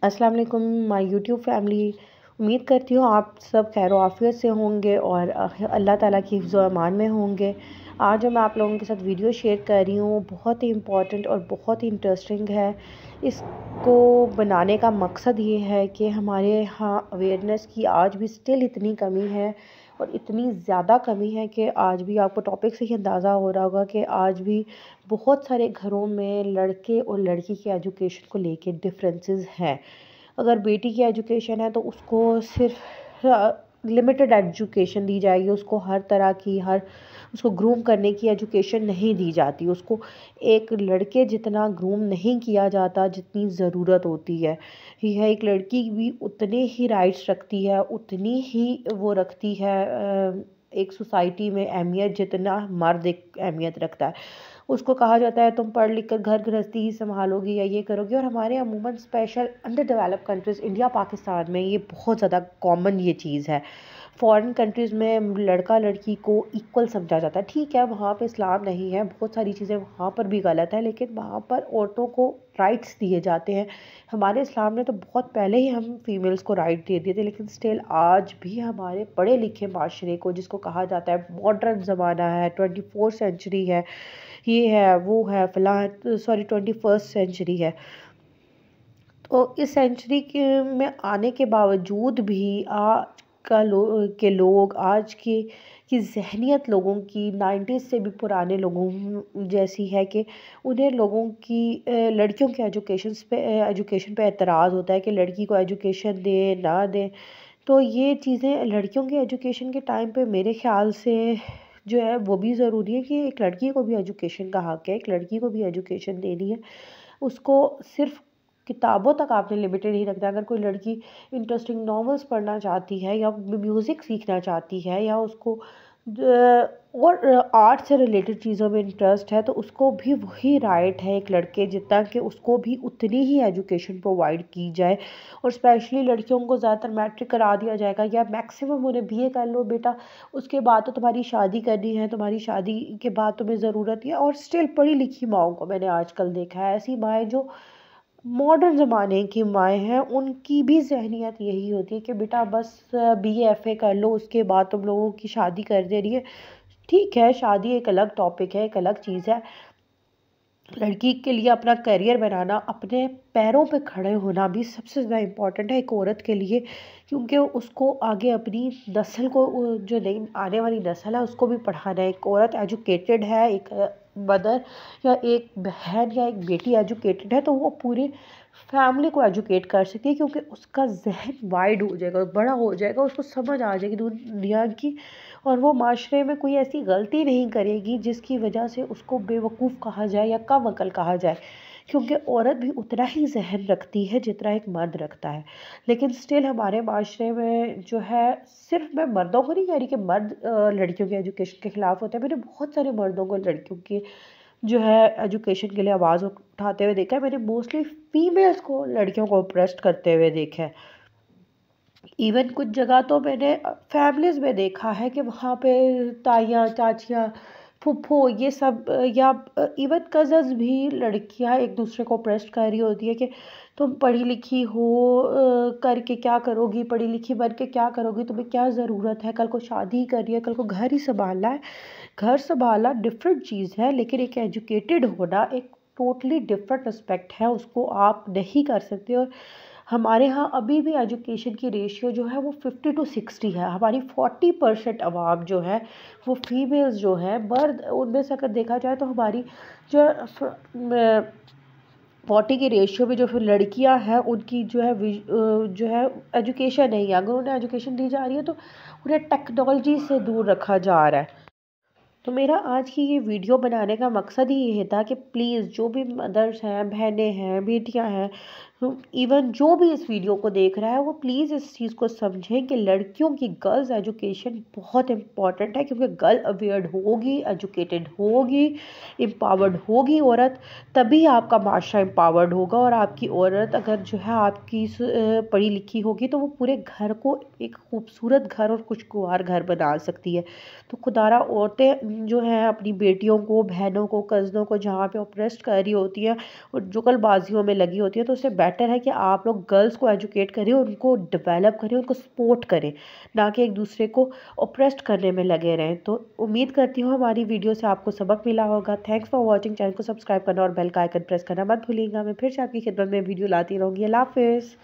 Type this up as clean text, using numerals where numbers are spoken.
अस्सलाम वालेकुम my YouTube family. उम्मीद करती हूँ आप सब खैर आफियत से होंगे और अल्लाह ताला की हिफ्ज़ व अमान में होंगे। आज जो मैं आप लोगों के साथ वीडियो शेयर कर रही हूँ बहुत ही इम्पॉर्टेंट और बहुत ही इंटरेस्टिंग है। इसको बनाने का मकसद ये है कि हमारे यहाँ अवेयरनेस की आज भी स्टिल इतनी कमी है और इतनी ज़्यादा कमी है कि आज भी आपको टॉपिक से ही अंदाज़ा हो रहा होगा कि आज भी बहुत सारे घरों में लड़के और लड़की की एजुकेशन को लेके डिफरेंसेस हैं। अगर बेटी की एजुकेशन है तो उसको सिर्फ लिमिटेड एजुकेशन दी जाएगी, उसको हर तरह की उसको ग्रूम करने की एजुकेशन नहीं दी जाती, उसको एक लड़के जितना ग्रूम नहीं किया जाता जितनी ज़रूरत होती है। यह एक लड़की भी उतने ही राइट्स रखती है, उतनी ही वो रखती है एक सोसाइटी में अहमियत जितना मर्द एक अहमियत रखता है। उसको कहा जाता है तुम पढ़ लिख कर घर गृहस्थी ही संभालोगी या ये करोगी। और हमारे अमूमन special under develop countries India Pakistan में ये बहुत ज़्यादा कॉमन ये चीज़ है। फॉरेन कंट्रीज़ में लड़का लड़की को इक्वल समझा जाता है। ठीक है, वहाँ पे इस्लाम नहीं है, बहुत सारी चीज़ें वहाँ पर भी गलत है, लेकिन वहाँ पर औरतों को राइट्स दिए जाते हैं। हमारे इस्लाम ने तो बहुत पहले ही हम फीमेल्स को राइट दे दिए थे, लेकिन स्टिल आज भी हमारे पढ़े लिखे माशरे को, जिसको कहा जाता है मॉडर्न ज़माना है, 24th सेंचुरी है, ये है वो है फलां, सॉरी 21st सेंचुरी है, तो इस सेंचुरी के में आने के बावजूद भी आज के लोग आज की जहनियत लोगों की 90s से भी पुराने लोगों जैसी है कि उन्हें लोगों की लड़कियों के एजुकेशन पे एतराज़ होता है कि लड़की को एजुकेशन दें ना दें। तो ये चीज़ें लड़कियों के एजुकेशन के टाइम पे मेरे ख़्याल से जो है वो भी ज़रूरी है कि एक लड़की को भी एजुकेशन का हक़ है, एक लड़की को भी एजुकेशन देनी है। उसको सिर्फ़ किताबों तक आपने लिमिटेड नहीं रखना। अगर कोई लड़की इंटरेस्टिंग नॉवेल्स पढ़ना चाहती है या म्यूज़िक सीखना चाहती है या उसको और आर्ट से रिलेटेड चीज़ों में इंटरेस्ट है, तो उसको भी वही राइट है एक लड़के जितना कि उसको भी उतनी ही एजुकेशन प्रोवाइड की जाए। और स्पेशली लड़कियों को ज़्यादातर मैट्रिक करा दिया जाएगा या मैक्सिमम उन्हें बीए कर लो बेटा, उसके बाद तो तुम्हारी शादी करनी है, तुम्हारी शादी के बाद तुम्हें ज़रूरत है। और स्टिल पढ़ी लिखी माओं को मैंने आजकल देखा है, ऐसी माएँ जो मॉडर्न ज़माने की माएँ हैं, उनकी भी ज़हनियत यही होती है कि बेटा बस बीए एफए कर लो, उसके बाद तुम लोगों की शादी कर दे रही है। ठीक है, शादी एक अलग टॉपिक है, एक अलग चीज़ है। लड़की के लिए अपना करियर बनाना, अपने पैरों पे खड़े होना भी सबसे ज़्यादा इम्पोर्टेंट है एक औरत के लिए, क्योंकि उसको आगे अपनी नस्ल को जो नई आने वाली नस्ल है उसको भी पढ़ाना है। एक औरत एजुकेटेड है, एक मदर या एक बहन या एक बेटी एजुकेटेड है तो वो पूरी फैमिली को एजुकेट कर सकती है, क्योंकि उसका जहन वाइड हो जाएगा, बड़ा हो जाएगा, उसको समझ आ जाएगी दुनिया की। और वो माशरे में कोई ऐसी गलती नहीं करेगी जिसकी वजह से उसको बेवकूफ़ कहा जाए या कम अकल कहा जाए, क्योंकि औरत भी उतना ही जहन रखती है जितना एक मर्द रखता है। लेकिन स्टिल हमारे माशरे में जो है, सिर्फ मैं मर्दों को नहीं कह रही कि मर्द लड़कियों के एजुकेशन के ख़िलाफ़ होते हैं। मैंने बहुत सारे मर्दों को लड़कियों की जो है एजुकेशन के लिए आवाज़ उठाते हुए देखा है। मैंने मोस्टली फीमेल्स को लड़कियों को ऑप्रेस्ड करते हुए देखा है। इवन कुछ जगह तो मैंने फैमिलीज़ में देखा है कि वहाँ पे ताइयाँ, चाचियाँ, फूफो ये सब या इवन कज़न्स भी लड़कियाँ एक दूसरे को ऑप्रेस कर रही होती है कि तुम पढ़ी लिखी हो, करके क्या करोगी, पढ़ी लिखी बन के क्या करोगी, तुम्हें क्या ज़रूरत है, कल को शादी ही करनी है, कल को घर ही संभालना है। घर संभालना डिफरेंट चीज़ है, लेकिन एक एजुकेटेड होना एक टोटली डिफरेंट एस्पेक्ट है, उसको आप नहीं कर सकते। और हमारे यहाँ अभी भी एजुकेशन की रेशियो जो है वो 50-60 है। हमारी 40% आवाम जो है वो फीमेल्स जो है, मर्द उनमें से अगर देखा जाए तो हमारी जो 40 की रेशियो में जो फिर लड़कियां हैं उनकी जो है एजुकेशन नहीं है। अगर उन्हें एजुकेशन दी जा रही है तो उन्हें टेक्नोलॉजी से दूर रखा जा रहा है। तो मेरा आज की ये वीडियो बनाने का मकसद ही ये था कि प्लीज़ जो भी मदर्स हैं, बहनें हैं, बेटियां हैं, इवन जो भी इस वीडियो को देख रहा है वो प्लीज़ इस चीज़ को समझें कि लड़कियों की गर्ल्स एजुकेशन बहुत इम्पॉर्टेंट है, क्योंकि गर्ल अवेयर्ड होगी, एजुकेटेड होगी, एम्पावर्ड होगी औरत, तभी आपका माशरा एम्पावर्ड होगा। और आपकी औरत अगर जो है आपकी पढ़ी लिखी होगी तो वो पूरे घर को एक खूबसूरत घर और खुशगवार घर बना सकती है। तो खुदारा औरतें जो है अपनी बेटियों को, बहनों को, कज़नों को जहाँ पे ऑप्रेस्ड कर रही होती हैं और जुगलबाजियों में लगी होती है, तो उससे बेटर है कि आप लोग गर्ल्स को एजुकेट करें, उनको डेवलप करें, उनको सपोर्ट करें, ना कि एक दूसरे को ऑप्रेस्ड करने में लगे रहें। तो उम्मीद करती हूँ हमारी वीडियो से आपको सबक मिला होगा। Thanks for watching. चैनल को सब्सक्राइब करना और बेल का आइकन प्रेस करना मत भूलिएगा। मैं फिर से आपकी खिदमत में वीडियो लाती रहूँगी। अल्लाह हाफिज़।